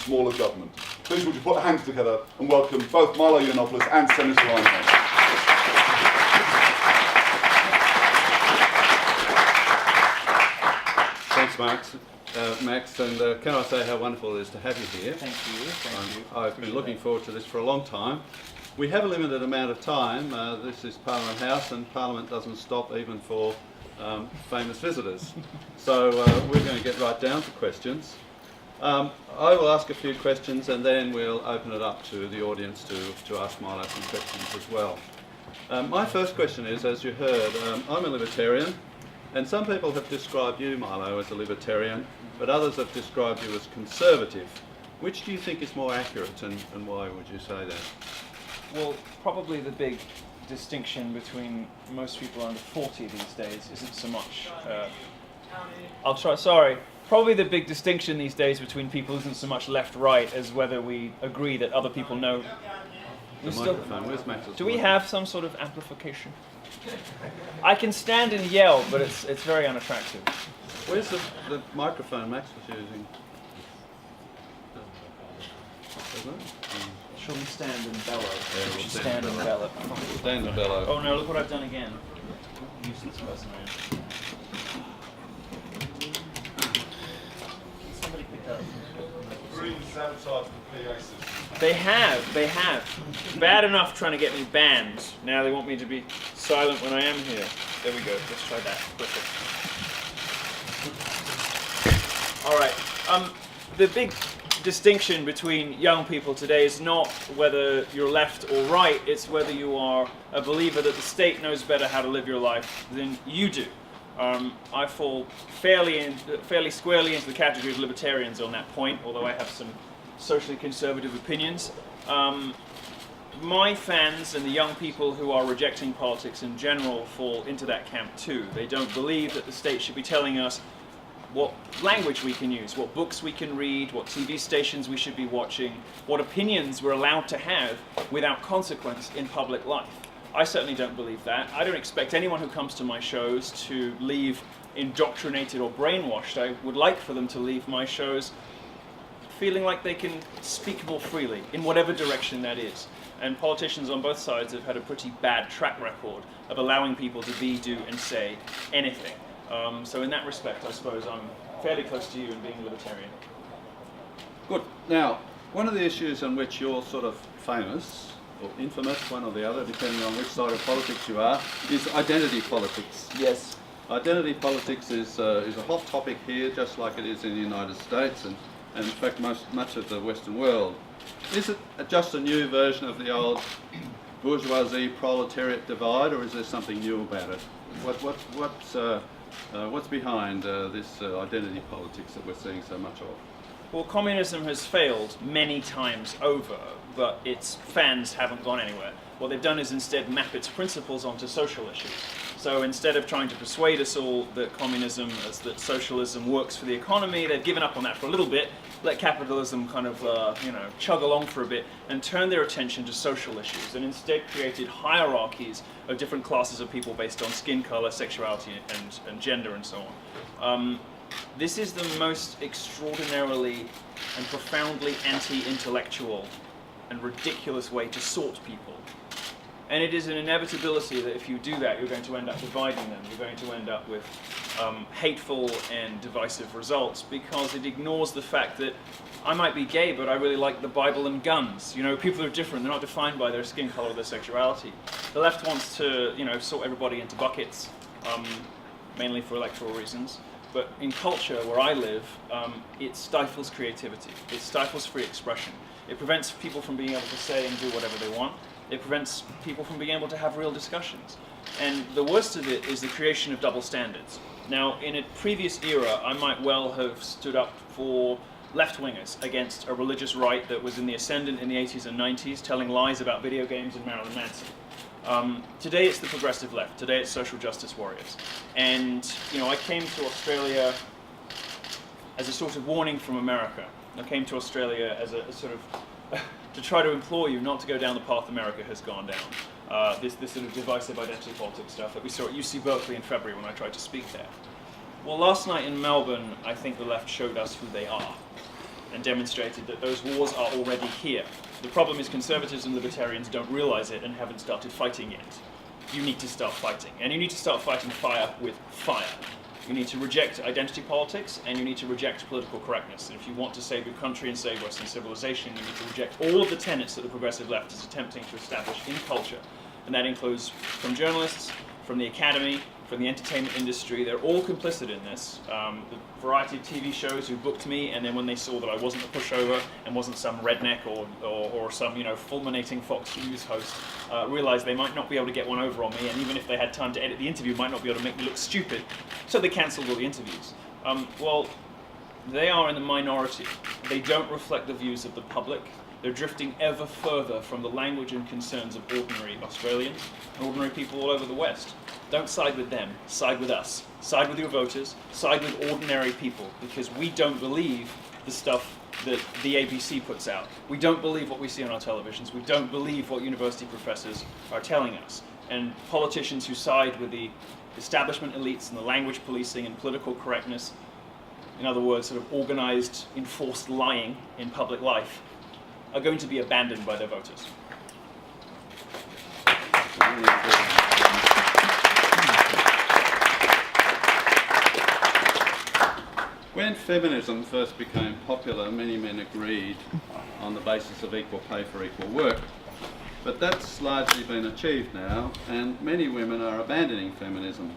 smaller government. Please would you put hands together and welcome both Milo Yiannopoulos and Senator Reinhardt. Thanks, Max, and can I say how wonderful it is to have you here. Thank you. I've been looking forward to this for a long time. We have a limited amount of time. This is Parliament House, and Parliament doesn't stop even for famous visitors. So we're going to get right down to questions. I will ask a few questions, and then we'll open it up to the audience to ask Milo some questions as well. My first question is, as you heard, I'm a libertarian. And some people have described you, Milo, as a libertarian, but others have described you as conservative. Which do you think is more accurate, and why would you say that? Well, probably the big distinction between most people under 40 these days isn't so much... Probably the big distinction these days between people isn't so much left-right as whether we agree that other people know... The microphone, where's Max's Do we have some sort of amplification? I can stand and yell, but it's very unattractive. Where's the microphone Max was using? Shall we stand and bellow? Yeah, we'll stand and bellow. Stand and bellow. Oh no, look what I've done again. Useless person I am. Somebody picked up. They have. Bad enough trying to get me banned. Now they want me to be silent when I am here. There we go. Let's try that. Perfect. All right. The big distinction between young people today is not whether you're left or right. It's whether you are a believer that the state knows better how to live your life than you do. I fall fairly squarely into the category of libertarians on that point, although I have some socially conservative opinions. My fans and the young people who are rejecting politics in general fall into that camp too. They don't believe that the state should be telling us what language we can use, what books we can read, what TV stations we should be watching, what opinions we're allowed to have without consequence in public life. I certainly don't believe that. I don't expect anyone who comes to my shows to leave indoctrinated or brainwashed. I would like for them to leave my shows feeling like they can speak more freely in whatever direction that is. And politicians on both sides have had a pretty bad track record of allowing people to be, do, and say anything. So in that respect, I suppose I'm fairly close to you in being a libertarian. Good. Now, one of the issues on which you're sort of famous, or infamous, one or the other, depending on which side of politics you are, is identity politics. Yes. Identity politics is a hot topic here, just like it is in the United States, and in fact much of the Western world. Is it just a new version of the old bourgeoisie-proletariat divide, or is there something new about it? What's behind this identity politics that we're seeing so much of? Well, communism has failed many times over, but its fans haven't gone anywhere. What they've done is instead map its principles onto social issues. So instead of trying to persuade us all that that socialism works for the economy, they've given up on that for a little bit, let capitalism kind of, chug along for a bit, and turn their attention to social issues, and instead created hierarchies of different classes of people based on skin color, sexuality, and gender, and so on. This is the most extraordinarily and profoundly anti-intellectual and ridiculous way to sort people. And it is an inevitability that if you do that, you're going to end up dividing them. You're going to end up with hateful and divisive results, because it ignores the fact that I might be gay, but I really like the Bible and guns. You know, people are different. They're not defined by their skin color or their sexuality. The left wants to, sort everybody into buckets, mainly for electoral reasons. But in culture, where I live, it stifles creativity. It stifles free expression. It prevents people from being able to say and do whatever they want. It prevents people from being able to have real discussions. And the worst of it is the creation of double standards. Now, in a previous era, I might well have stood up for left-wingers against a religious right that was in the ascendant in the 80s and 90s, telling lies about video games and Marilyn Manson. Today it's the progressive left. Today it's social justice warriors. And, I came to Australia as a sort of warning from America. I came to Australia as a sort of to try to implore you not to go down the path America has gone down. This sort of divisive identity politics stuff that we saw at UC Berkeley in February when I tried to speak there. Well, last night in Melbourne, I think the left showed us who they are. and demonstrated that those wars are already here. The problem is conservatives and libertarians don't realize it and haven't started fighting yet. You need to start fighting, and you need to start fighting fire with fire. You need to reject identity politics, and you need to reject political correctness. And if you want to save your country and save Western civilization, you need to reject all of the tenets that the progressive left is attempting to establish in culture. And that includes from journalists, from the academy, from the entertainment industry. They're all complicit in this. The variety of TV shows who booked me, and then when they saw that I wasn't a pushover and wasn't some redneck or some fulminating Fox News host, realized they might not be able to get one over on me, and even if they had time to edit the interview, might not be able to make me look stupid. So they cancelled all the interviews. Well, they are in the minority. They don't reflect the views of the public. They're drifting ever further from the language and concerns of ordinary Australians and ordinary people all over the West. Don't side with them, side with us. Side with your voters, side with ordinary people, because we don't believe the stuff that the ABC puts out. We don't believe what we see on our televisions. We don't believe what university professors are telling us. And politicians who side with the establishment elites and the language policing and political correctness, in other words, sort of organized, enforced lying in public life, are going to be abandoned by their voters. When feminism first became popular, many men agreed on the basis of equal pay for equal work. But that's largely been achieved now, and many women are abandoning feminism.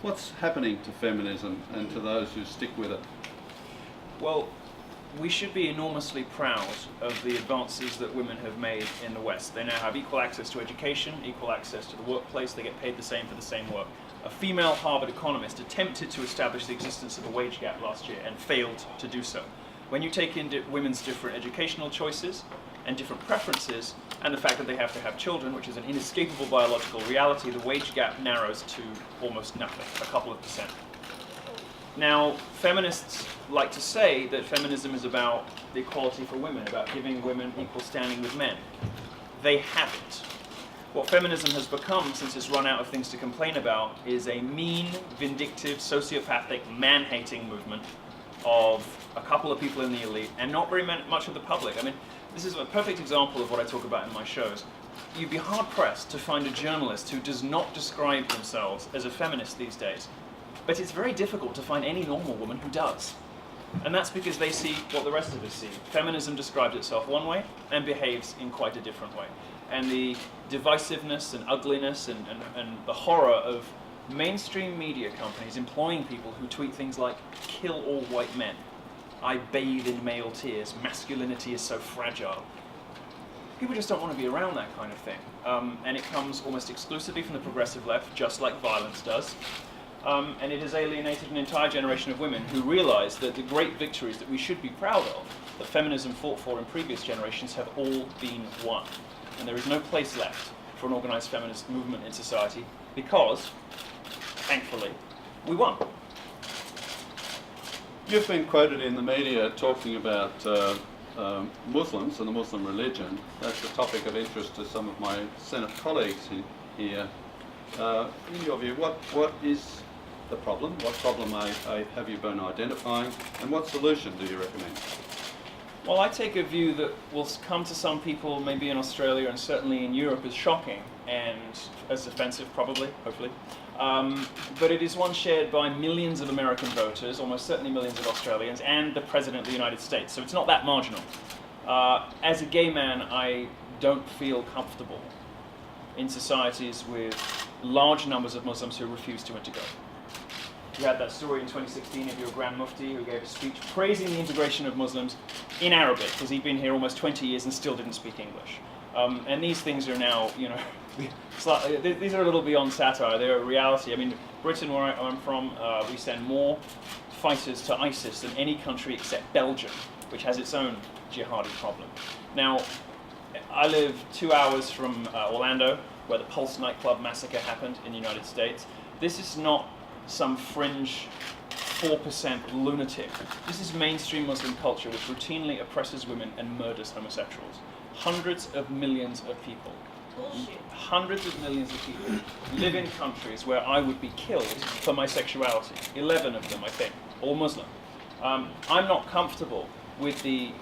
What's happening to feminism and to those who stick with it? Well, we should be enormously proud of the advances that women have made in the West. They now have equal access to education, equal access to the workplace, they get paid the same for the same work. A female Harvard economist attempted to establish the existence of a wage gap last year and failed to do so. When you take in women's different educational choices and different preferences, and the fact that they have to have children, which is an inescapable biological reality, the wage gap narrows to almost nothing, a couple of percent. Now, feminists like to say that feminism is about the equality for women, about giving women equal standing with men. They haven't. What feminism has become since it's run out of things to complain about is a mean, vindictive, sociopathic, man-hating movement of a couple of people in the elite and not very much of the public. I mean, this is a perfect example of what I talk about in my shows. You'd be hard-pressed to find a journalist who does not describe themselves as a feminist these days. But it's very difficult to find any normal woman who does. And that's because they see what the rest of us see. Feminism describes itself one way and behaves in quite a different way. And the divisiveness and ugliness and the horror of mainstream media companies employing people who tweet things like, "Kill all white men," "I bathe in male tears," "Masculinity is so fragile." People just don't want to be around that kind of thing. And it comes almost exclusively from the progressive left, just like violence does. And it has alienated an entire generation of women who realize that the great victories that we should be proud of, that feminism fought for in previous generations, have all been won. And there is no place left for an organized feminist movement in society because, thankfully, we won. You've been quoted in the media talking about Muslims and the Muslim religion. That's a topic of interest to some of my Senate colleagues here. In your view, what is the problem? What problem have you been identifying, and what solution do you recommend? Well, I take a view that will come to some people, maybe in Australia and certainly in Europe, as shocking and as offensive, probably, hopefully. But it is one shared by millions of American voters, almost certainly millions of Australians, and the President of the United States. So it's not that marginal. As a gay man, I don't feel comfortable in societies with large numbers of Muslims who refuse to integrate. You had that story in 2016 of your Grand Mufti who gave a speech praising the integration of Muslims in Arabic because he'd been here almost 20 years and still didn't speak English. And these things are now, these are a little beyond satire. They're a reality. I mean, Britain, where I'm from, we send more fighters to ISIS than any country except Belgium, which has its own jihadi problem. Now, I live 2 hours from Orlando, where the Pulse nightclub massacre happened in the United States. This is not some fringe 4% lunatic. This is mainstream Muslim culture which routinely oppresses women and murders homosexuals. Hundreds of millions of people. Bullshit. Hundreds of millions of people live in countries where I would be killed for my sexuality. 11 of them, I think, all Muslim. I'm not comfortable with the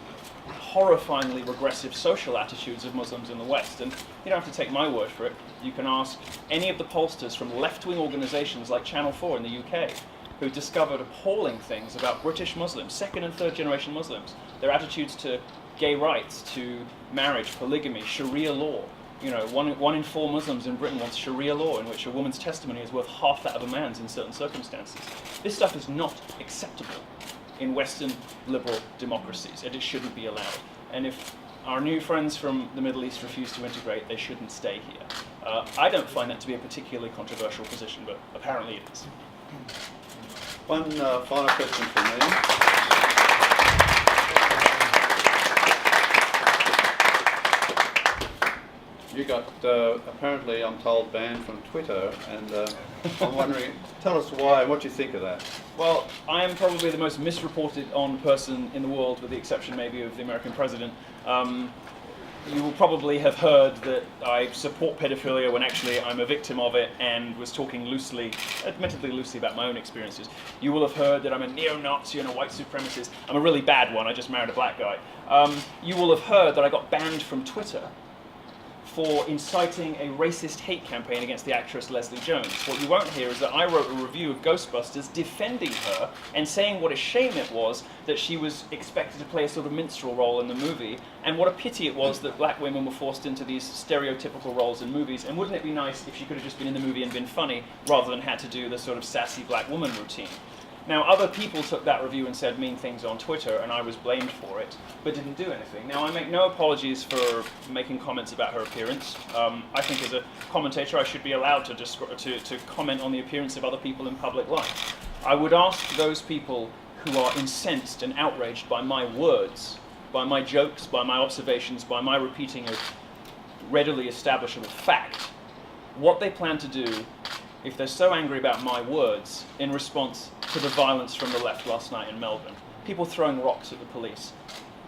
horrifyingly regressive social attitudes of Muslims in the West. And you don't have to take my word for it. You can ask any of the pollsters from left-wing organisations like Channel 4 in the UK, who discovered appalling things about British Muslims, second and third generation Muslims, their attitudes to gay rights, to marriage, polygamy, Sharia law. You know, one in 4 Muslims in Britain wants Sharia law, in which a woman's testimony is worth half that of a man's in certain circumstances. This stuff is not acceptable in Western liberal democracies, and it shouldn't be allowed. And if our new friends from the Middle East refuse to integrate, they shouldn't stay here. I don't find that to be a particularly controversial position, but apparently it is. One final question from me. You got, apparently, I'm told, banned from Twitter, and I'm wondering, tell us why and what you think of that. Well, I am probably the most misreported on person in the world, with the exception maybe of the American president. You will probably have heard that I support pedophilia when actually I'm a victim of it, and was talking loosely, admittedly loosely, about my own experiences. You will have heard that I'm a neo-Nazi and a white supremacist. I'm a really bad one, I just married a black guy. You will have heard that I got banned from Twitter for inciting a racist hate campaign against the actress Leslie Jones. What you won't hear is that I wrote a review of Ghostbusters defending her and saying what a shame it was that she was expected to play a sort of minstrel role in the movie, and what a pity it was that black women were forced into these stereotypical roles in movies, and wouldn't it be nice if she could have just been in the movie and been funny, rather than had to do the sort of sassy black woman routine. Now, other people took that review and said mean things on Twitter, and I was blamed for it, but didn't do anything. Now, I make no apologies for making comments about her appearance. I think as a commentator, I should be allowed to comment on the appearance of other people in public life. I would ask those people who are incensed and outraged by my words, by my jokes, by my observations, by my repeating of readily establishable fact, what they plan to do if they're so angry about my words in response to the violence from the left last night in Melbourne. People throwing rocks at the police,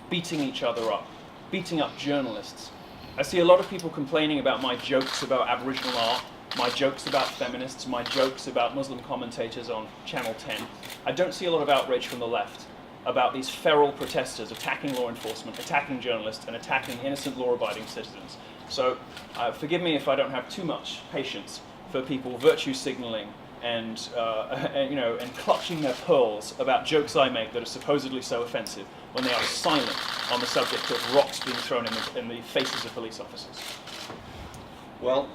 beating each other up, beating up journalists. I see a lot of people complaining about my jokes about Aboriginal art, my jokes about feminists, my jokes about Muslim commentators on Channel 10. I don't see a lot of outrage from the left about these feral protesters attacking law enforcement, attacking journalists, and attacking innocent law-abiding citizens. So forgive me if I don't have too much patience for people virtue signaling and clutching their pearls about jokes I make that are supposedly so offensive when they are silent on the subject of rocks being thrown in the faces of police officers. Well,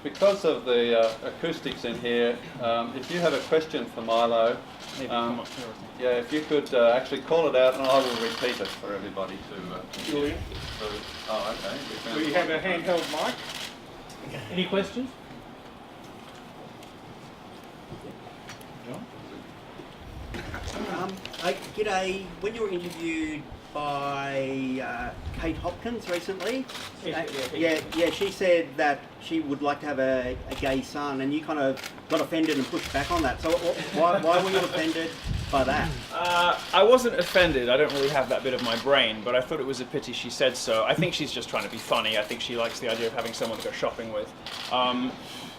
because of the acoustics in here, if you have a question for Milo, yeah, if you could actually call it out, and I will repeat it for everybody to Julian, oh, okay. we have a handheld mic. Any questions? G'day. When you were interviewed by Kate Hopkins recently, she said that she would like to have a gay son, and you kind of got offended and pushed back on that. So why were you offended by that? I wasn't offended. I don't really have that bit of my brain, but I thought it was a pity she said so. I think she's just trying to be funny. I think she likes the idea of having someone to go shopping with.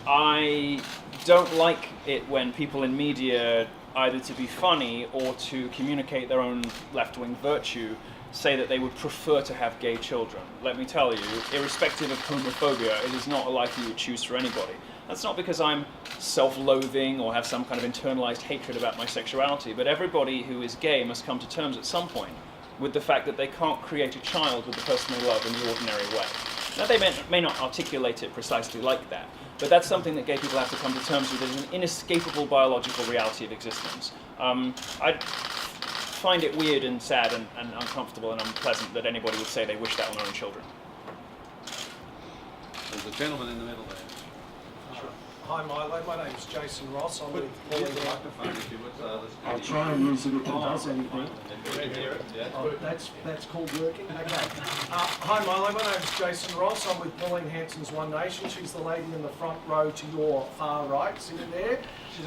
I don't like it when people in media, either to be funny or to communicate their own left-wing virtue, say that they would prefer to have gay children. Let me tell you, irrespective of homophobia, it is not a life you would choose for anybody. That's not because I'm self-loathing or have some kind of internalized hatred about my sexuality, but everybody who is gay must come to terms at some point with the fact that they can't create a child with the person they love in the ordinary way. Now, they may not articulate it precisely like that, but that's something that gay people have to come to terms with as an inescapable biological reality of existence. I find it weird and sad and uncomfortable and unpleasant that anybody would say they wish that on their own children. There's a gentleman in the middle there. Hi Milo, my name's Jason Ross. I'm with Microphone, if you would, I'll try and use it if it does anything. That's called working. Okay. Hi Milo, my name's Jason Ross. I'm with Pauline Hanson's One Nation. She's the lady in the front row to your far right, sitting there.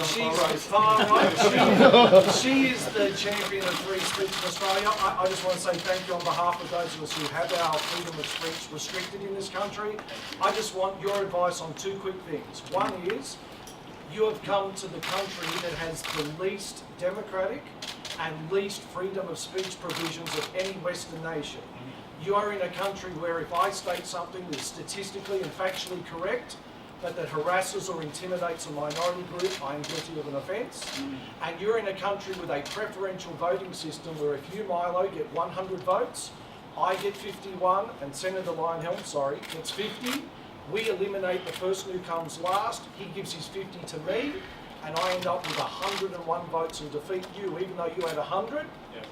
She's far right. She is the champion of free speech in Australia. I just want to say thank you on behalf of those of us who have our freedom of speech restricted in this country. I just want your advice on two quick things. One is, you have come to the country that has the least democratic and least freedom of speech provisions of any Western nation. You are in a country where if I state something that is statistically and factually correct, but that harasses or intimidates a minority group, I am guilty of an offence. And you're in a country with a preferential voting system where if you, Milo, get 100 votes, I get 51, and Senator Lionhelm, sorry, gets 50. We eliminate the person who comes last, he gives his 50 to me, and I end up with 101 votes and defeat you, even though you had 100,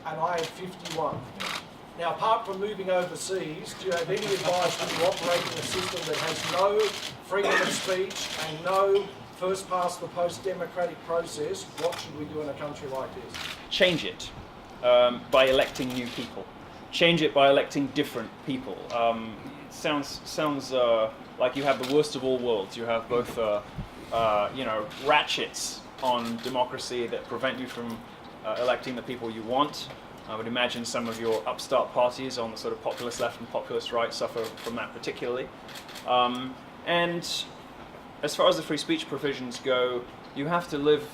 and I had 51. Now, apart from moving overseas, do you have any advice when you operate in a system that has no freedom of speech and no first past the post democratic process? What should we do in a country like this? Change it by electing new people. Change it by electing different people. It sounds like you have the worst of all worlds. You have both, ratchets on democracy that prevent you from electing the people you want. I would imagine some of your upstart parties on the sort of populist left and populist right suffer from that particularly. And as far as the free speech provisions go, you have to live.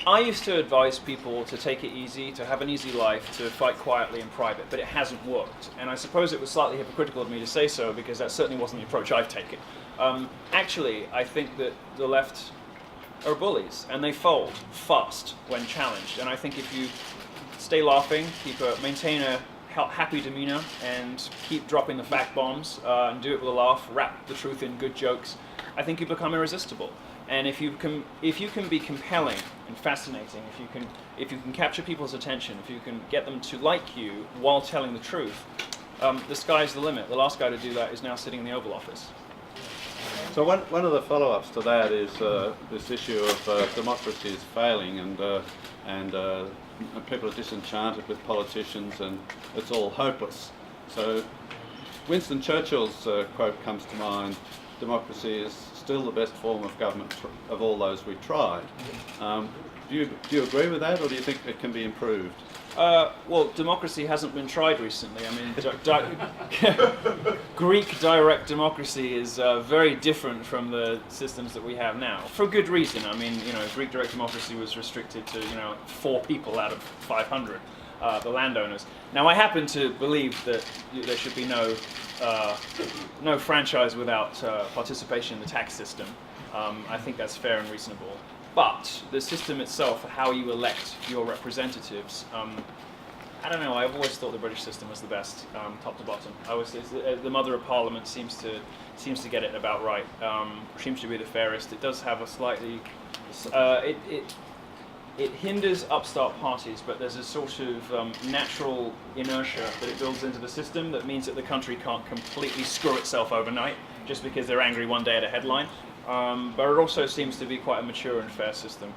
I used to advise people to take it easy, to have an easy life, to fight quietly in private, but it hasn't worked. And I suppose it was slightly hypocritical of me to say so, because that certainly wasn't the approach I've taken. Actually, I think that the left are bullies, and they fold fast when challenged. And I think if you stay laughing, maintain a happy demeanor, and keep dropping the fact bombs, and do it with a laugh, wrap the truth in good jokes, I think you become irresistible. And if you can be compelling and fascinating, if you can capture people's attention, if you can get them to like you while telling the truth, the sky's the limit. The last guy to do that is now sitting in the Oval Office. So one of the follow-ups to that is this issue of democracy is failing, and people are disenchanted with politicians, and it's all hopeless. So Winston Churchill's quote comes to mind: "Democracy is still the best form of government of all those we tried." Do you agree with that, or do you think it can be improved? Well, democracy hasn't been tried recently. I mean, Greek direct democracy is very different from the systems that we have now, for good reason. I mean, Greek direct democracy was restricted to 4 people out of 500, the landowners. Now, I happen to believe that there should be no franchise without participation in the tax system. I think that's fair and reasonable. But the system itself, how you elect your representatives, I don't know. I've always thought the British system was the best, top to bottom. The Mother of Parliament seems to get it about right. Seems to be the fairest. It does have a slightly, it hinders upstart parties, but there's a sort of natural inertia that it builds into the system that means that the country can't completely screw itself overnight just because they're angry one day at a headline. But it also seems to be quite a mature and fair system.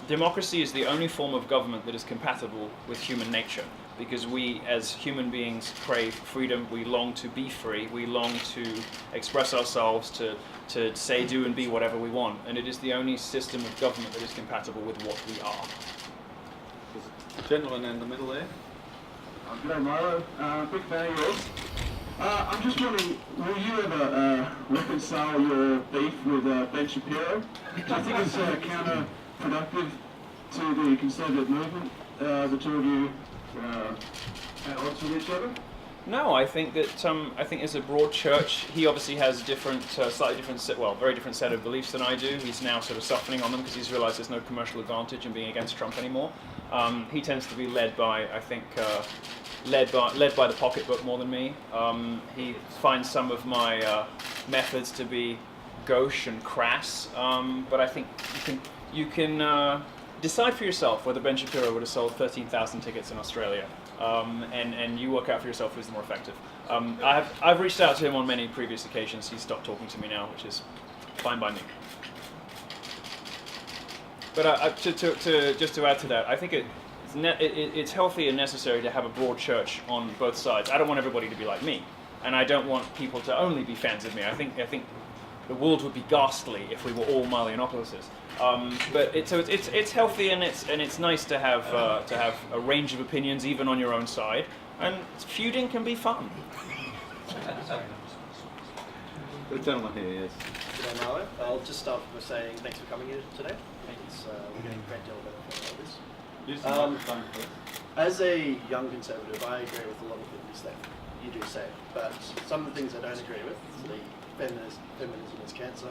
Democracy is the only form of government that is compatible with human nature, because we as human beings crave freedom, we long to be free, we long to express ourselves, to say, do and be whatever we want, and it is the only system of government that is compatible with what we are. The gentleman in the middle there. G'day Milo, big fan of yours. I'm just wondering, will you ever reconcile your beef with Ben Shapiro? Do you think it's counterproductive to the conservative movement, the two of you at odds with each other? No, I think that as a broad church, he obviously has different, slightly different, very different set of beliefs than I do. He's now sort of softening on them because he's realised there's no commercial advantage in being against Trump anymore. He tends to be led by, I think, led by the pocketbook more than me. He finds some of my methods to be gauche and crass, but I think you can decide for yourself whether Ben Shapiro would have sold 13,000 tickets in Australia, and you work out for yourself who's the more effective. I've reached out to him on many previous occasions. He's stopped talking to me now, which is fine by me. But just to add to that, I think it's healthy and necessary to have a broad church on both sides. I don't want everybody to be like me, and I don't want people to only be fans of me. I think the world would be ghastly if we were all Milo Yiannopoulos. But it's healthy and it's nice to have a range of opinions even on your own side, and feuding can be fun. The gentleman here, yes. G'day Milo. I'll just start by saying thanks for coming here today. We're getting a great deal better for all this. Use the Um, microphone, please. As a young conservative, I agree with a lot of things that you do say, but some of the things I don't agree with, the feminism is cancer,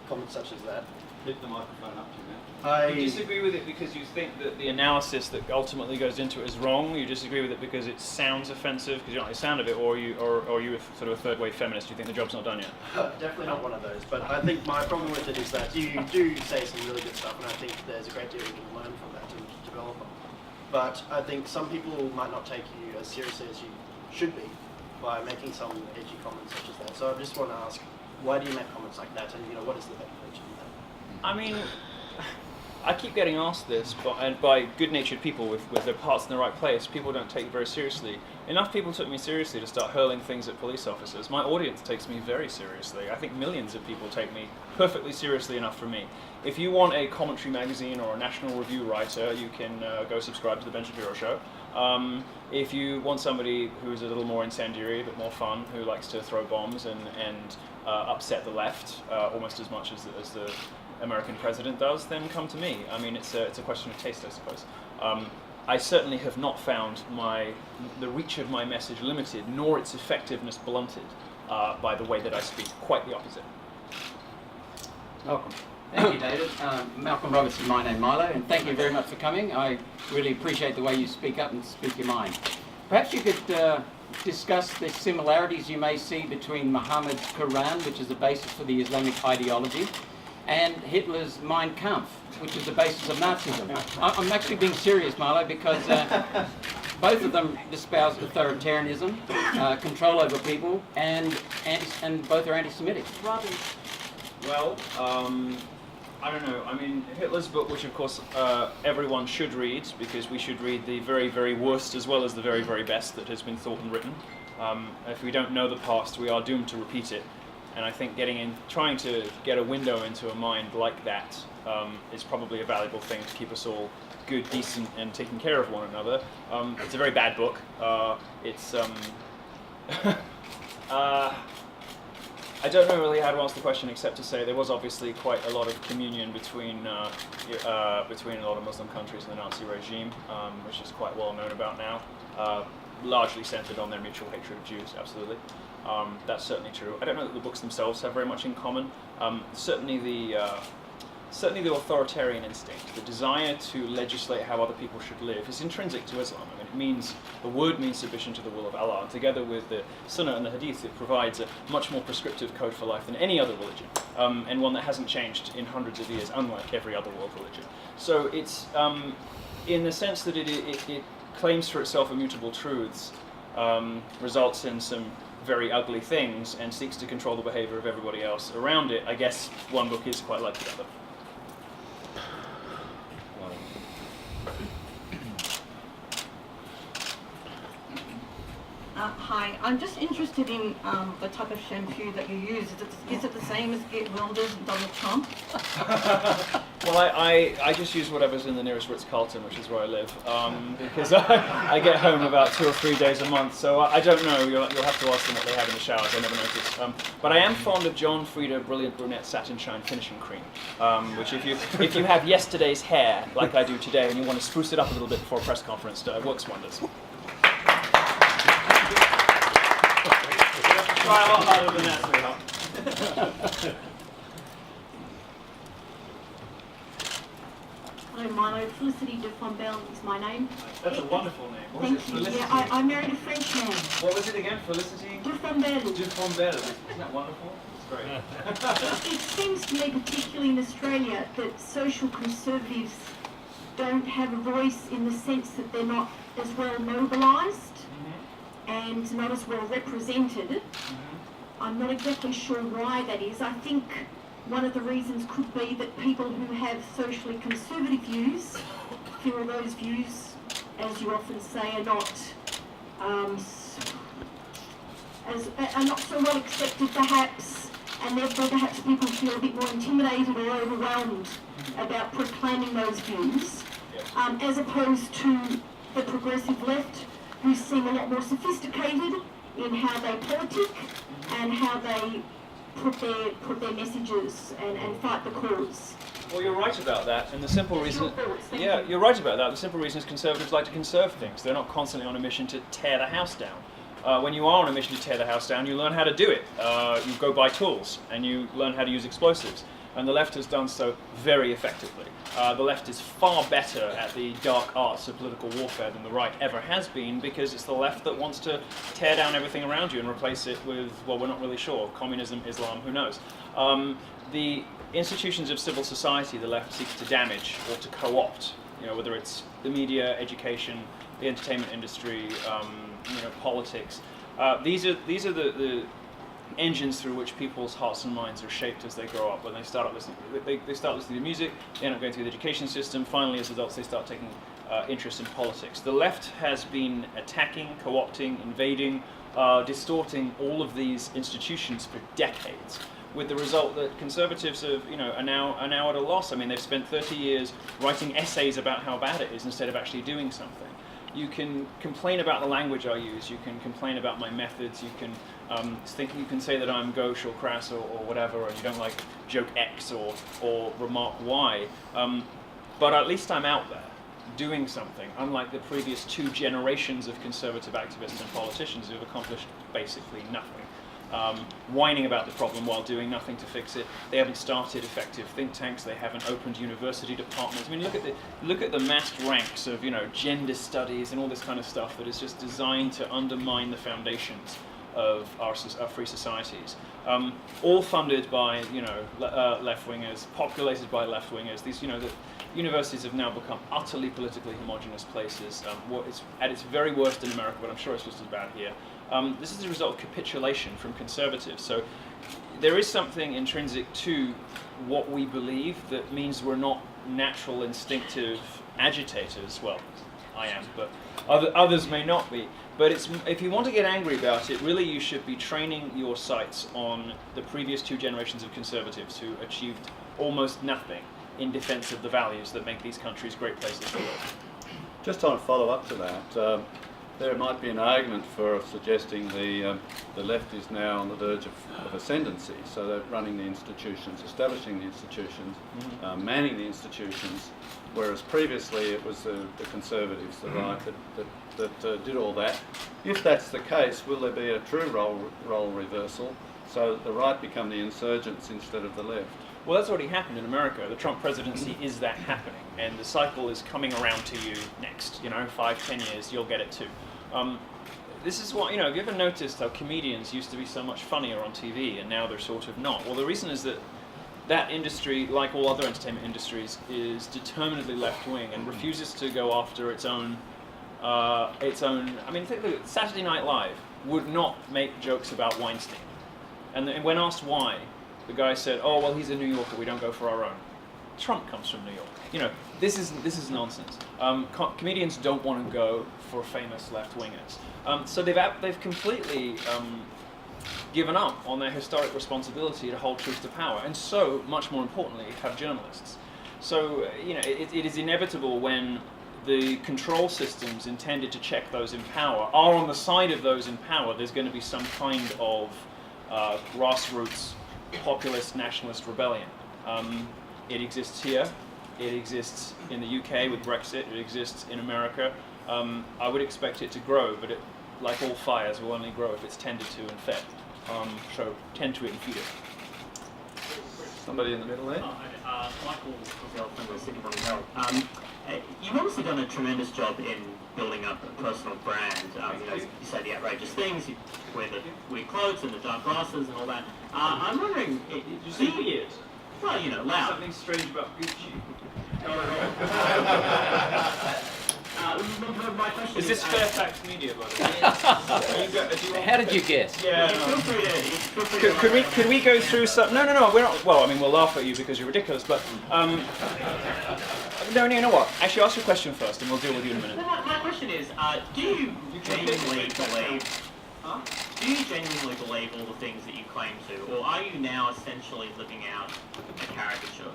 comments such as that. Hit the microphone up to you now. You disagree with it because you think that the analysis that ultimately goes into it is wrong. You disagree with it because it sounds offensive because you don't like the sound of it, or you a sort of a third-wave feminist. You think the job's not done yet. Definitely not one of those, but I think my problem with it is that you do say some really good stuff, and I think there's a great deal we can learn from that to develop on. But I think some people might not take you as seriously as you should be by making some edgy comments such as that. So I just want to ask, why do you make comments like that, and what is the benefit of that? I mean, I keep getting asked this by good-natured people with their hearts in the right place. People don't take it very seriously. Enough people took me seriously to start hurling things at police officers. My audience takes me very seriously. I think millions of people take me perfectly seriously enough for me. If you want a commentary magazine or a National Review writer, you can go subscribe to the Ben Shapiro Show. If you want somebody who's a little more incendiary, a bit more fun, who likes to throw bombs and upset the left almost as much as the American president does, then come to me. I mean, it's a question of taste, I suppose. I certainly have not found the reach of my message limited, nor its effectiveness blunted by the way that I speak. Quite the opposite. Welcome. Thank you, David. Malcolm Roberts is my name, Milo, and thank you very much for coming. I really appreciate the way you speak up and speak your mind. Perhaps you could discuss the similarities you may see between Muhammad's Quran, which is the basis for the Islamic ideology, and Hitler's Mein Kampf, which is the basis of Nazism. I'm actually being serious, Milo, because both of them espouse authoritarianism, control over people, and both are anti-Semitic. Rubbish. Well, I don't know. I mean, Hitler's book, which of course everyone should read, because we should read the very, very worst as well as the very, very best that has been thought and written. If we don't know the past, we are doomed to repeat it. And I think trying to get a window into a mind like that is probably a valuable thing to keep us all good, decent, and taking care of one another. It's a very bad book. I don't know really how to answer the question except to say there was obviously quite a lot of communion between a lot of Muslim countries and the Nazi regime, which is quite well known about now, largely centered on their mutual hatred of Jews, absolutely. That's certainly true. I don't know that the books themselves have very much in common. Certainly the authoritarian instinct, the desire to legislate how other people should live, is intrinsic to Islam. I mean, the word means submission to the will of Allah, and together with the Sunnah and the Hadith, it provides a much more prescriptive code for life than any other religion, and one that hasn't changed in hundreds of years, unlike every other world religion. So it's, in the sense that it claims for itself immutable truths, results in some very ugly things, and seeks to control the behavior of everybody else around it. I guess one book is quite like the other. Hi, I'm just interested in the type of shampoo that you use. Is it the same as Geert Wilders and Donald Trump? Well, I just use whatever's in the nearest Ritz-Carlton, which is where I live, because I get home about 2 or 3 days a month, so I don't know. You'll have to ask them what they have in the showers. I never noticed. But I am fond of John Frieda Brilliant Brunette Satin Shine Finishing Cream, which if you have yesterday's hair, like I do today, and you want to spruce it up a little bit before a press conference, it works wonders. Try a lot harder than that, sweetheart. Hello, Milo. Felicity de Fombelle is my name. That's a wonderful name. What was Thank it? you. Felicity? Yeah, I married a French man. What was it again? Felicity? De Fombelle. De Fombelle. Isn't that wonderful? It's great. It seems to me, particularly in Australia, that social conservatives don't have a voice in the sense that they're not as well mobilised and not as well represented. I'm not exactly sure why that is. I think one of the reasons could be that people who have socially conservative views feel those views, as you often say, are not so well accepted perhaps, and therefore perhaps people feel a bit more intimidated or overwhelmed about proclaiming those views, as opposed to the progressive left, who seem a lot more sophisticated in how they politic and how they put their messages and fight the cause. Well, you're right about that, and the simple reason... Your thoughts, thank Yeah, you. you're right about that. The simple reason is conservatives like to conserve things. They're not constantly on a mission to tear the house down. When you are on a mission to tear the house down, you learn how to do it. You go buy tools, and you learn how to use explosives. And the left has done so very effectively. The left is far better at the dark arts of political warfare than the right ever has been, because it's the left that wants to tear down everything around you and replace it with, well, we're not really sure, communism, Islam, who knows. The institutions of civil society the left seeks to damage or to co-opt, whether it's the media, education, the entertainment industry, politics. These are the engines through which people's hearts and minds are shaped as they grow up. When they start listening, they start listening to music, they end up going through the education system, finally as adults they start taking interest in politics. The left has been attacking, co-opting, invading, distorting all of these institutions for decades, with the result that conservatives are now at a loss. I mean, they've spent 30 years writing essays about how bad it is instead of actually doing something. You can complain about the language I use, you can complain about my methods, you can you can say that I'm gauche or crass or whatever, and you don't like joke X or remark Y, but at least I'm out there doing something, unlike the previous 2 generations of conservative activists and politicians who have accomplished basically nothing. Whining about the problem while doing nothing to fix it. They haven't started effective think tanks. They haven't opened university departments. I mean, look at the massed ranks of gender studies and all this kind of stuff that is just designed to undermine the foundations of our free societies. All funded by left wingers, populated by left wingers. These the universities have now become utterly politically homogenous places. It's at its very worst in America, but I'm sure it's just as bad here. This is a result of capitulation from conservatives. So there is something intrinsic to what we believe that means we're not natural, instinctive agitators. Well, I am, but others may not be. But if you want to get angry about it, really you should be training your sights on the previous 2 generations of conservatives who achieved almost nothing in defense of the values that make these countries great places to live. Just on a follow-up to that, there might be an argument for suggesting the left is now on the verge of ascendancy, so they're running the institutions, establishing the institutions, manning the institutions, whereas previously it was the conservatives, the right, that did all that. If that's the case, will there be a true role reversal, so that the right become the insurgents instead of the left? Well, that's already happened in America. The Trump presidency is that happening, and the cycle is coming around to you next. 5-10 years, you'll get it too. This is what, have you ever noticed how comedians used to be so much funnier on TV and now they're sort of not? Well, the reason is that industry, like all other entertainment industries, is determinedly left-wing and refuses to go after its own. I mean, think of it, Saturday Night Live would not make jokes about Weinstein, and when asked why, the guy said, "Oh, well, he's a New Yorker. We don't go for our own." Trump comes from New York. This is nonsense. Comedians don't want to go for famous left-wingers. So they've completely given up on their historic responsibility to hold truth to power, and so, much more importantly, have journalists. So, it is inevitable when the control systems intended to check those in power are on the side of those in power, there's going to be some kind of grassroots populist nationalist rebellion. It exists here, it exists in the UK with Brexit, it exists in America. I would expect it to grow, but it, like all fires, will only grow if it's tended to and fed. So tend to it and feed it. Somebody in the middle there? Michael from the Sydney Morning Herald. You've obviously done a tremendous job in building up a personal brand. You say the outrageous things, you wear the weird clothes and the dark glasses and all that. I'm wondering, Did you say weird? Well, loud. Something strange about Gucci. My question Is this Fairfax Media, by the way? How did you guess? Yeah. Feel free to Could we go through some? No. We're not. Well, I mean, we'll laugh at you because you're ridiculous. But no. You know what? Actually, ask your question first, and we'll deal with you in a minute. My question is, do you genuinely believe? Do you genuinely believe all the things that you claim to, or are you now essentially living out a caricature?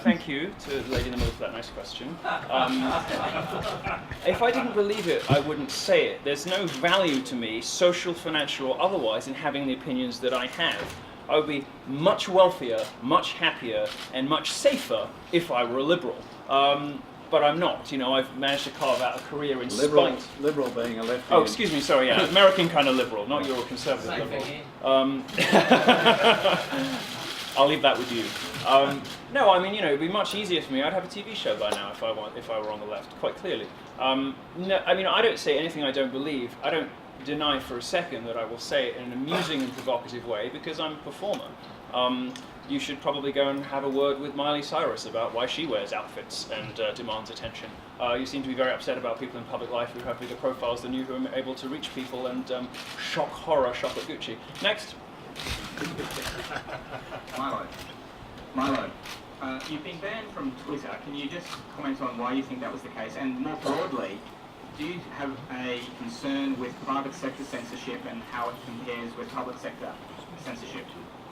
Thank you to the lady in the middle for that nice question. If I didn't believe it, I wouldn't say it. There's no value to me, social, financial, or otherwise, in having the opinions that I have. I would be much wealthier, much happier, and much safer if I were a liberal. But I'm not. You know, I've managed to carve out a career in spite. Liberal being a lefty. Oh, excuse me. Sorry. Yeah, American kind of liberal, not your conservative liberal. I'll leave that with you. No, I mean, you know, it'd be much easier for me. I'd have a TV show by now if I were on the left, quite clearly. No, I mean, I don't say anything I don't believe. I don't deny for a second that I will say it in an amusing and provocative way because I'm a performer. You should probably go and have a word with Miley Cyrus about why she wears outfits and demands attention. You seem to be very upset about people in public life who have bigger profiles than you, who are able to reach people and shock horror shop at Gucci. Next. Milo, you've been banned from Twitter. Can you just comment on why you think that was the case? And more broadly, do you have a concern with private sector censorship and how it compares with public sector censorship?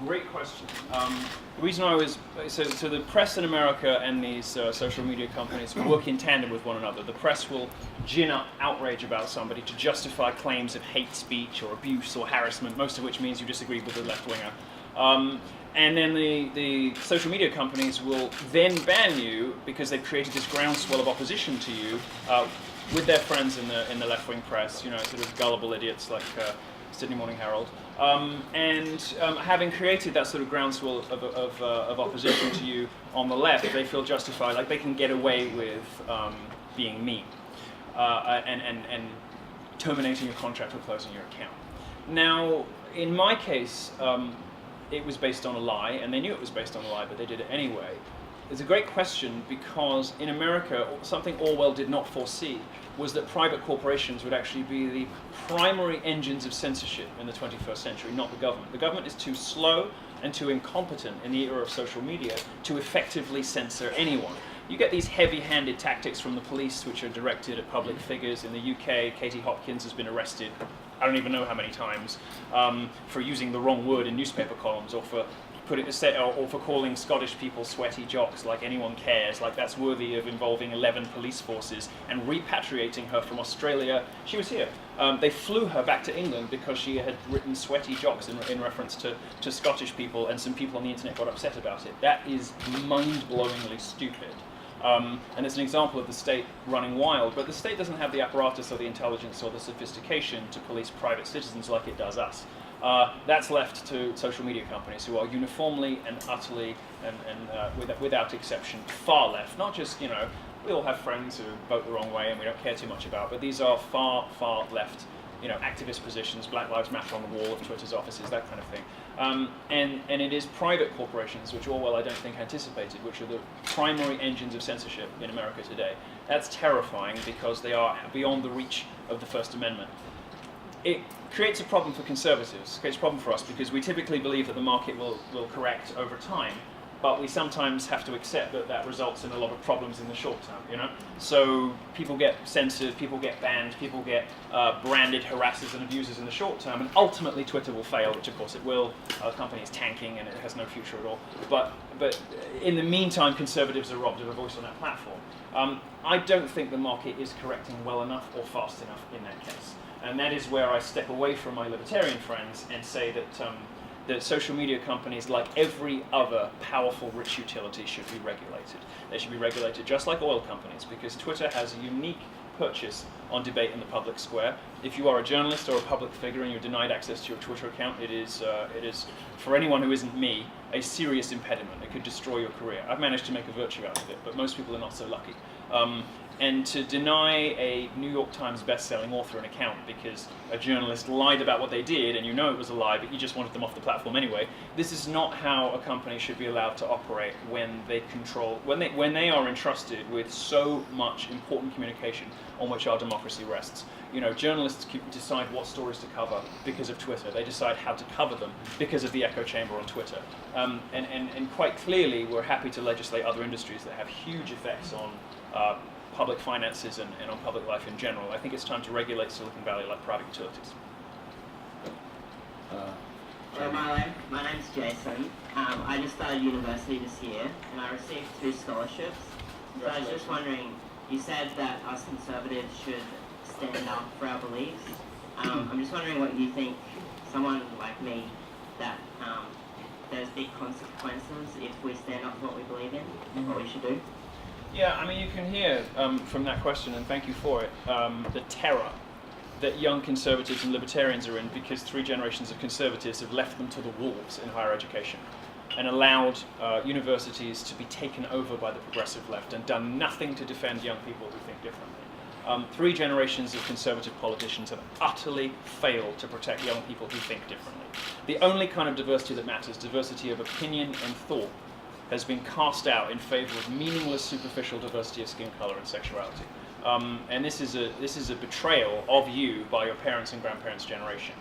Great question. The reason I was so the press in America and these social media companies work in tandem with one another. The press will gin up outrage about somebody to justify claims of hate speech or abuse or harassment, most of which means you disagree with the left winger. And then the social media companies will then ban you because they've created this groundswell of opposition to you with their friends in the left wing press. You know, sort of gullible idiots like Sydney Morning Herald. Having created that sort of groundswell of opposition to you on the left, they feel justified, like they can get away with being mean and terminating your contract or closing your account. Now, in my case, it was based on a lie, and they knew it was based on a lie, but they did it anyway. It's a great question because in America, something Orwell did not foresee was that private corporations would actually be the primary engines of censorship in the 21st century, not the government. The government is too slow and too incompetent in the era of social media to effectively censor anyone. You get these heavy-handed tactics from the police which are directed at public figures. In the UK, Katie Hopkins has been arrested, I don't even know how many times, for using the wrong word in newspaper columns or for calling Scottish people sweaty jocks, like anyone cares, like that's worthy of involving 11 police forces, and repatriating her from Australia. She was here. They flew her back to England because she had written sweaty jocks in reference to Scottish people, and some people on the internet got upset about it. That is mind-blowingly stupid. And it's an example of the state running wild, but the state doesn't have the apparatus or the intelligence or the sophistication to police private citizens like it does us. That's left to social media companies who are uniformly and utterly and without exception far left. Not just, you know, we all have friends who vote the wrong way and we don't care too much about, but these are far, far left, you know, activist positions, Black Lives Matter on the wall of Twitter's offices, that kind of thing. And it is private corporations, which Orwell I don't think anticipated, which are the primary engines of censorship in America today. That's terrifying because they are beyond the reach of the First Amendment. It creates a problem for conservatives, creates a problem for us because we typically believe that the market will correct over time, but we sometimes have to accept that that results in a lot of problems in the short term, you know? So people get censored, people get banned, people get branded harassers and abusers in the short term, and ultimately Twitter will fail, which of course it will. The company is tanking and it has no future at all. But in the meantime, conservatives are robbed of a voice on that platform. I don't think the market is correcting well enough or fast enough in that case. And that is where I step away from my libertarian friends and say that social media companies, like every other powerful rich utility, should be regulated. They should be regulated just like oil companies, because Twitter has a unique purchase on debate in the public square. If you are a journalist or a public figure and you're denied access to your Twitter account, it is, for anyone who isn't me, a serious impediment. It could destroy your career. I've managed to make a virtue out of it, but most people are not so lucky. And to deny a New York Times best-selling author an account because a journalist lied about what they did and you know it was a lie, but you just wanted them off the platform anyway, this is not how a company should be allowed to operate when they are entrusted with so much important communication on which our democracy rests. You know, journalists decide what stories to cover because of Twitter. They decide how to cover them because of the echo chamber on Twitter. And quite clearly, we're happy to legislate other industries that have huge effects on public finances and on public life in general. I think it's time to regulate Silicon Valley like private utilities. Hello, Milo. My name's Jason. I just started university this year, and I received 2 scholarships. So I was just wondering, you said that us conservatives should stand up for our beliefs. I'm just wondering what you think someone like me that there's big consequences if we stand up for what we believe in, what we should do? Yeah, I mean, you can hear from that question, and thank you for it, the terror that young conservatives and libertarians are in because 3 generations of conservatives have left them to the wolves in higher education and allowed universities to be taken over by the progressive left and done nothing to defend young people who think differently. 3 generations of conservative politicians have utterly failed to protect young people who think differently. The only kind of diversity that matters, diversity of opinion and thought, has been cast out in favor of meaningless, superficial diversity of skin color and sexuality. And this is a betrayal of you by your parents' and grandparents' generation.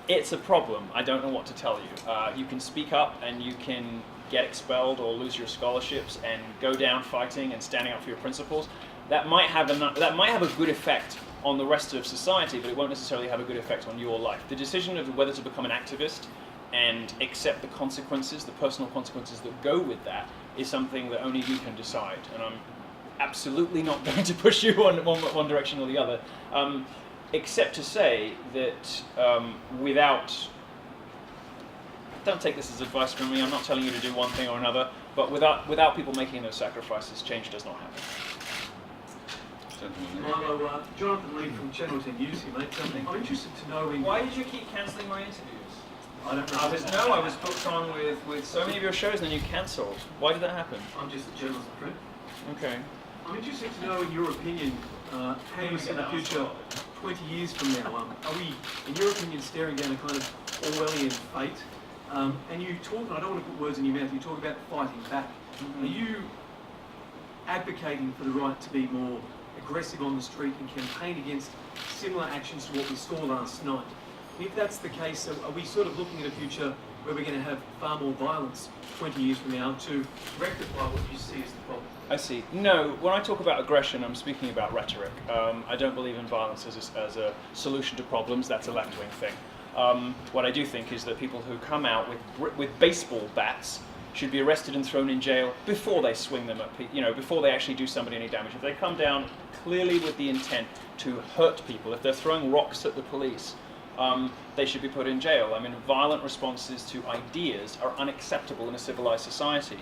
It's a problem. I don't know what to tell you. You can speak up and you can get expelled or lose your scholarships and go down fighting and standing up for your principles. That might have a good effect on the rest of society, but it won't necessarily have a good effect on your life. The decision of whether to become an activist and accept the consequences, the personal consequences that go with that, is something that only you can decide. And I'm absolutely not going to push you on one direction or the other, except to say that don't take this as advice from me, I'm not telling you to do one thing or another, but without people making those sacrifices, change does not happen. Milo, Jonathan Lee from Channel 10 News here, mate. I'm interested to know... Why did you keep cancelling my interviews? I don't know. I was booked on with so many of your shows and then you cancelled. Why did that happen? I'm just a journalist, friend. Okay. I'm interested to know, in your opinion, how you see the future 20 years from now. Are we, in your opinion, staring down a kind of Orwellian fate? And you talk, and I don't want to put words in your mouth, you talk about fighting back. Are you advocating for the right to be more aggressive on the street and campaign against similar actions to what we saw last night? And if that's the case, are we sort of looking at a future where we're going to have far more violence 20 years from now to rectify what you see as the problem? I see. No, when I talk about aggression, I'm speaking about rhetoric. I don't believe in violence as a solution to problems. That's a left-wing thing. What I do think is that people who come out with baseball bats should be arrested and thrown in jail before they swing them at people, before they actually do somebody any damage. If they come down clearly with the intent to hurt people, if they're throwing rocks at the police, they should be put in jail. I mean, violent responses to ideas are unacceptable in a civilized society,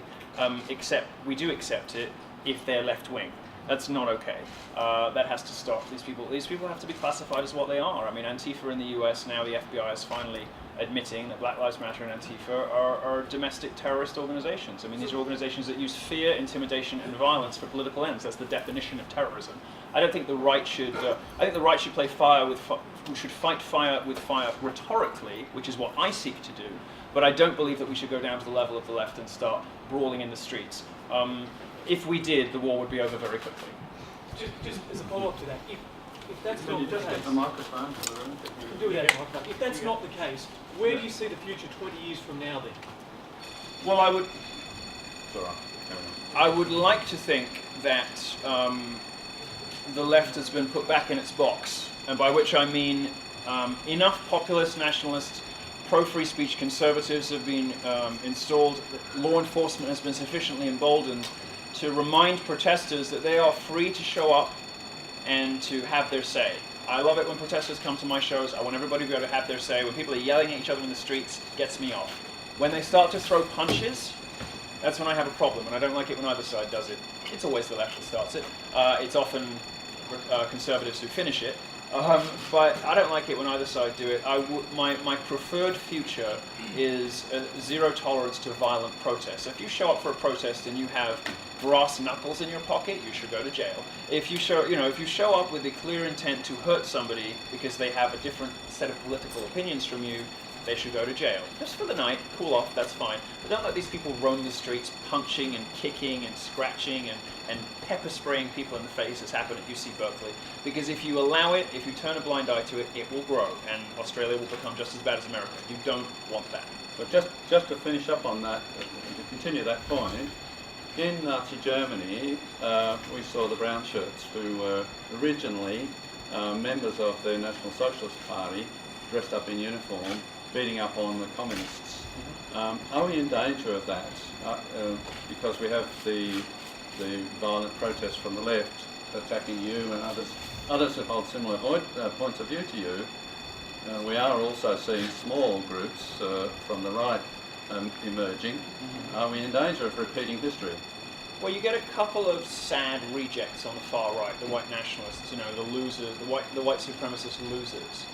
except we do accept it if they're left-wing. That's not okay. That has to stop. These people have to be classified as what they are. I mean, Antifa in the US, now the FBI is finally admitting that Black Lives Matter and Antifa are domestic terrorist organizations. I mean, these are organizations that use fear, intimidation, and violence for political ends. That's the definition of terrorism. I don't think the right should. I think the right should play fire with. We should fight fire with fire rhetorically, which is what I seek to do. But I don't believe that we should go down to the level of the left and start brawling in the streets. If we did, the war would be over very quickly. Just as a follow-up to that, if that's not the case, if that's not the case, where do you see the future 20 years from now then? Well, I would like to think that the left has been put back in its box, and by which I mean enough populist, nationalist, pro-free speech conservatives have been installed. Law enforcement has been sufficiently emboldened to remind protesters that they are free to show up and to have their say. I love it when protesters come to my shows. I want everybody to be able to have their say. When people are yelling at each other in the streets, it gets me off. When they start to throw punches, that's when I have a problem, and I don't like it when either side does it. It's always the left that starts it. It's often conservatives who finish it. But I don't like it when either side do it. My preferred future is zero tolerance to violent protest. If you show up for a protest and you have brass knuckles in your pocket, you should go to jail. If you show up with a clear intent to hurt somebody because they have a different set of political opinions from you, they should go to jail. Just for the night, cool off, that's fine. But don't let these people roam the streets punching and kicking and scratching and pepper spraying people in the face, as happened at UC Berkeley. Because if you allow it, if you turn a blind eye to it, it will grow, and Australia will become just as bad as America. You don't want that. But just to finish up on that, to continue that point, in Nazi Germany, we saw the brown shirts, who were originally members of the National Socialist Party, dressed up in uniform, beating up on the communists. Are we in danger of that? Because we have the violent protests from the left attacking you and others who hold similar points of view to you. we are also seeing small groups from the right emerging. Are we in danger of repeating history? Well, you get a couple of sad rejects on the far right, the white nationalists, you know, the losers, the white supremacist losers,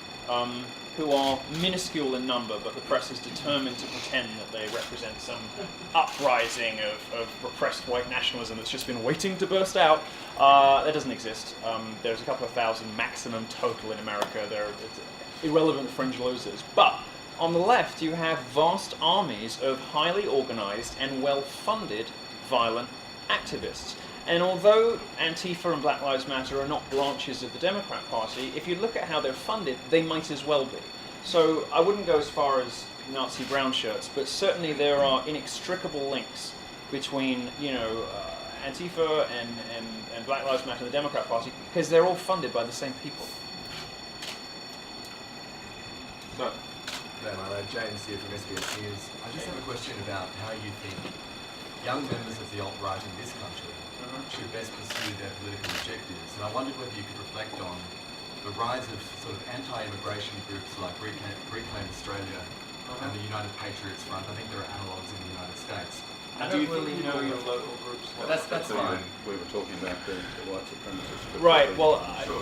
who are minuscule in number, but the press is determined to pretend that they represent some uprising of repressed white nationalism that's just been waiting to burst out. That doesn't exist. There's a couple of thousand maximum total in America. They're irrelevant fringe losers. But on the left, you have vast armies of highly organized and well-funded violent activists. And although Antifa and Black Lives Matter are not branches of the Democrat Party, if you look at how they're funded, they might as well be. So I wouldn't go as far as Nazi brown shirts, but certainly there are inextricable links between, you know, Antifa and Black Lives Matter and the Democrat Party, because they're all funded by the same people. So, Hello, Milo. James here from SBS News. I just have a question about how you think young members of the alt-right in this country should best pursue their political objectives. And I wondered whether you could reflect on the rise of sort of anti-immigration groups like Reclaim Australia and the United Patriots Front. I think there are analogues in the United States. I don't really know your local groups. That's fine. We were talking about the white supremacists. Right. Well, Sure.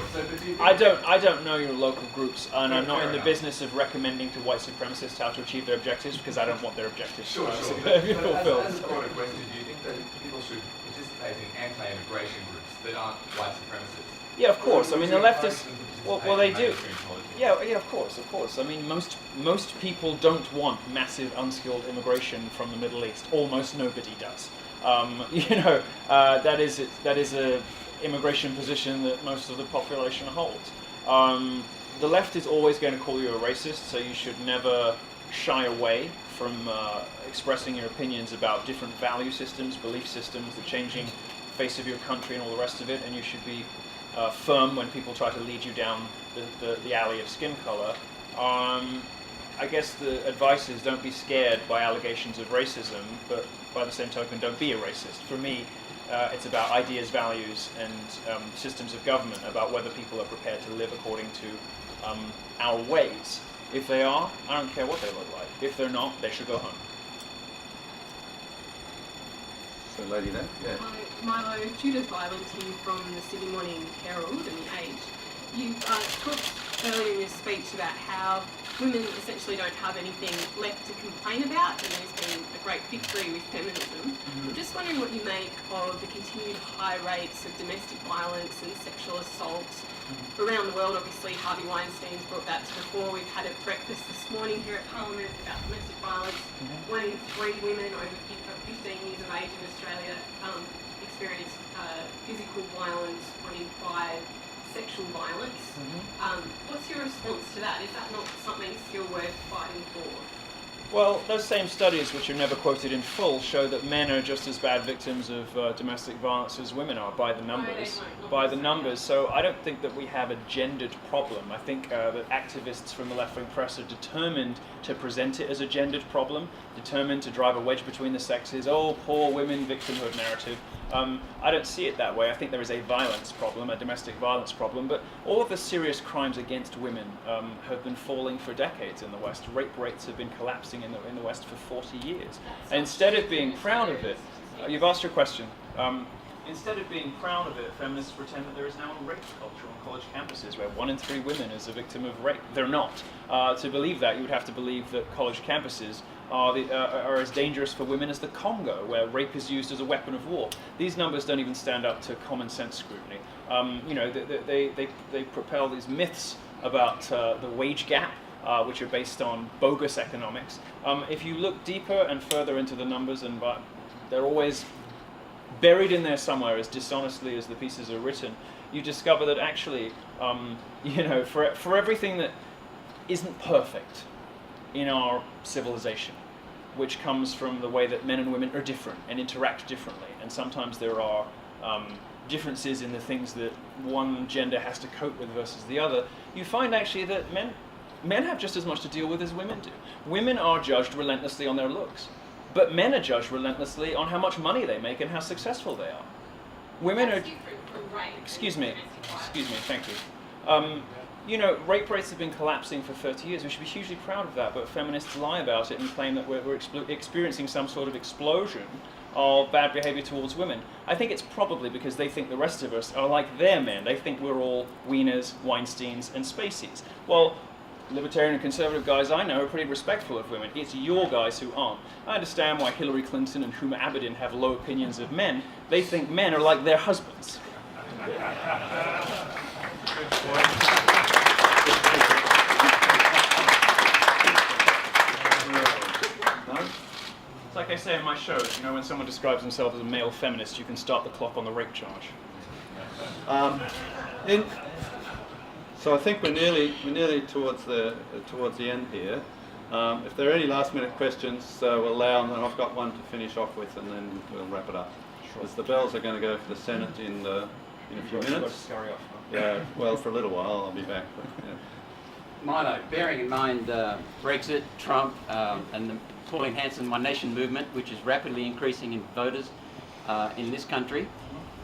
I don't know your local groups, and I'm not in the business of recommending to white supremacists how to achieve their objectives because I don't want their objectives. Sure. fulfilled. As a broader question, do you think that people should participate in anti-immigration groups that aren't white supremacists? Yeah, of course. I mean, the leftists. Well, they do. Yeah, of course. I mean, most people don't want massive unskilled immigration from the Middle East. Almost nobody does. You know, that is a immigration position that most of the population holds. The left is always going to call you a racist, so you should never shy away from expressing your opinions about different value systems, belief systems, the changing face of your country, and all the rest of it. And you should be firm when people try to lead you down the alley of skin color. I guess the advice is don't be scared by allegations of racism, but by the same token, don't be a racist. For me, it's about ideas, values, and systems of government, about whether people are prepared to live according to our ways. If they are, I don't care what they look like. If they're not, they should go home. So, lady there? Yeah. Hi, Milo. Judith Violentine from the Sydney Morning Herald and The Age. You talked earlier in your speech about how women essentially don't have anything left to complain about, and there's been a great victory with feminism. I'm just wondering what you make of the continued high rates of domestic violence and sexual assault around the world. Obviously, Harvey Weinstein's brought that to the fore. We've had a breakfast this morning here at Parliament about domestic violence. 1 in 3 women over 15 years of age in Australia experience physical violence, 1 in 5 sexual violence. What's your response to that? Is that not something still worth fighting for? Well, those same studies, which are never quoted in full, show that men are just as bad victims of domestic violence as women are, by the numbers. So I don't think that we have a gendered problem. I think that activists from the left-wing press are determined to present it as a gendered problem, determined to drive a wedge between the sexes. Oh, poor women, victimhood narrative. I don't see it that way. I think there is a violence problem, a domestic violence problem, but all of the serious crimes against women have been falling for decades in the West. Rape rates have been collapsing in the West for 40 years. And instead of being proud of it, you've asked your question. Instead of being proud of it, feminists pretend that there is now a rape culture on college campuses where 1 in 3 women is a victim of rape. They're not. To believe that, you would have to believe that college campuses are as dangerous for women as the Congo, where rape is used as a weapon of war. These numbers don't even stand up to common sense scrutiny. You know, they propel these myths about the wage gap, which are based on bogus economics. If you look deeper and further into the numbers, and they're always buried in there somewhere as dishonestly as the pieces are written, you discover that actually, you know, for everything that isn't perfect in our civilization, which comes from the way that men and women are different and interact differently, and sometimes there are differences in the things that one gender has to cope with versus the other, you find actually that men have just as much to deal with as women do. Women are judged relentlessly on their looks, but men are judged relentlessly on how much money they make and how successful they are. Women are... Excuse me, thank you. You know, rape rates have been collapsing for 30 years. We should be hugely proud of that, but feminists lie about it and claim that we're experiencing some sort of explosion of bad behavior towards women. I think it's probably because they think the rest of us are like their men. They think we're all Wieners, Weinsteins, and Spaceys. Well, libertarian and conservative guys I know are pretty respectful of women. It's your guys who aren't. I understand why Hillary Clinton and Huma Abedin have low opinions of men. They think men are like their husbands. It's like I say in my shows, you know, when someone describes themselves as a male feminist, you can start the clock on the rape charge. So I think we're nearly towards the end here. If there are any last-minute questions, we'll allow them, and I've got one to finish off with, and then we'll wrap it up. Because the bells are going to go for the Senate in a few minutes. Yeah, well, for a little while I'll be back. But, yeah. Milo, bearing in mind Brexit, Trump, and the Pauline Hanson One Nation movement, which is rapidly increasing in voters in this country,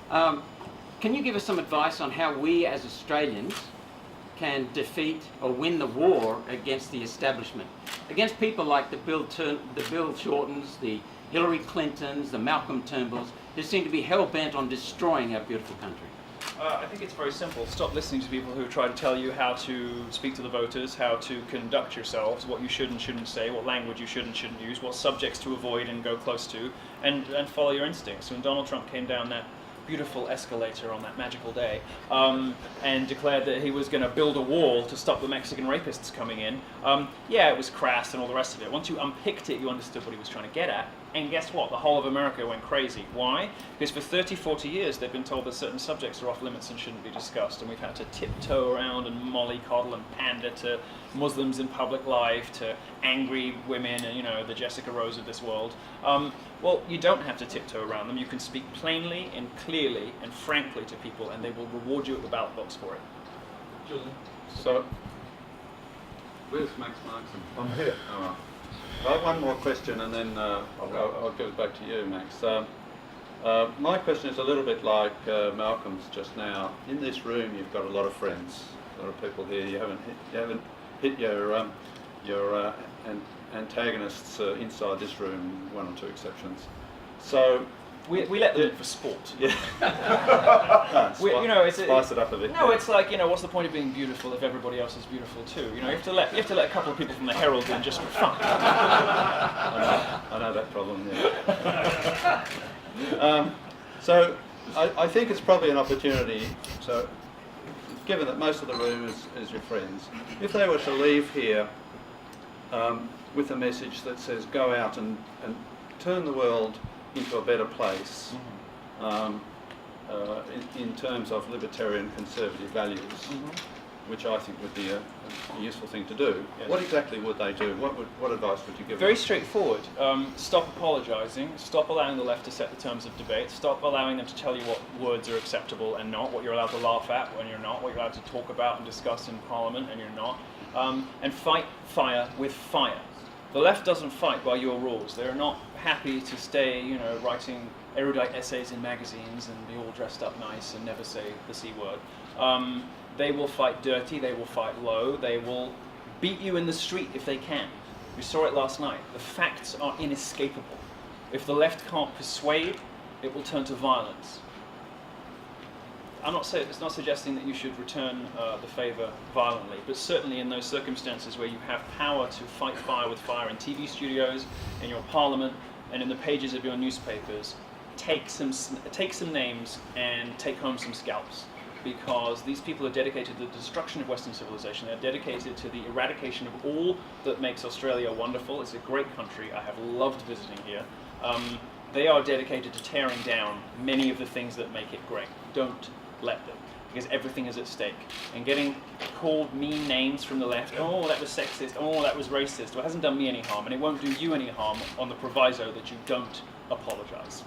can you give us some advice on how we as Australians can defeat or win the war against the establishment, against people like the Bill Shortens, the Hillary Clintons, the Malcolm Turnbulls, who seem to be hell-bent on destroying our beautiful country? I think it's very simple. Stop listening to people who try to tell you how to speak to the voters, how to conduct yourselves, what you should and shouldn't say, what language you should and shouldn't use, what subjects to avoid and go close to, and follow your instincts. When Donald Trump came down that beautiful escalator on that magical day and declared that he was going to build a wall to stop the Mexican rapists coming in, yeah, it was crass and all the rest of it. Once you unpicked it, you understood what he was trying to get at. And guess what? The whole of America went crazy. Why? Because for 30, 40 years, they've been told that certain subjects are off limits and shouldn't be discussed. And we've had to tiptoe around and mollycoddle and pander to Muslims in public life, to angry women, and, you know, the Jessica Rose of this world. Well, you don't have to tiptoe around them. You can speak plainly and clearly and frankly to people, and they will reward you at the ballot box for it. Julian. So, where's Max Markson? I'm here. Oh, right. I have one more question, and then I'll give it back to you, Max. My question is a little bit like Malcolm's just now. In this room, you've got a lot of friends, a lot of people here. You haven't hit your antagonists inside this room, one or two exceptions. So we let them in for sport. Yeah. You know, spice it up a bit. No, it's like, you know, what's the point of being beautiful if everybody else is beautiful too? You know, you have to let a couple of people from the Herald in just for fun. I know that problem. Yeah. So I think it's probably an opportunity. So, given that most of the room is your friends, if they were to leave here with a message that says, go out and turn the world into a better place in terms of libertarian conservative values, which I think would be a useful thing to do. Yes. What exactly would they do? What advice would you give them? Very straightforward. Stop apologising. Stop allowing the left to set the terms of debate. Stop allowing them to tell you what words are acceptable and not, what you're allowed to laugh at when you're not, what you're allowed to talk about and discuss in Parliament and you're not. And fight fire with fire. The left doesn't fight by your rules. They're not happy to stay, you know, writing erudite essays in magazines and be all dressed up nice and never say the C word. They will fight dirty, they will fight low, they will beat you in the street if they can. We saw it last night. The facts are inescapable. If the left can't persuade, it will turn to violence. It's not suggesting that you should return the favour violently, but certainly in those circumstances where you have power to fight fire with fire in TV studios, in your parliament, and in the pages of your newspapers, take some names and take home some scalps, because these people are dedicated to the destruction of Western civilization. They're dedicated to the eradication of all that makes Australia wonderful. It's a great country. I have loved visiting here. They are dedicated to tearing down many of the things that make it great. Don't let them, because everything is at stake. And getting called mean names from the left, oh, that was sexist, oh, that was racist, well, it hasn't done me any harm, and it won't do you any harm on the proviso that you don't apologise.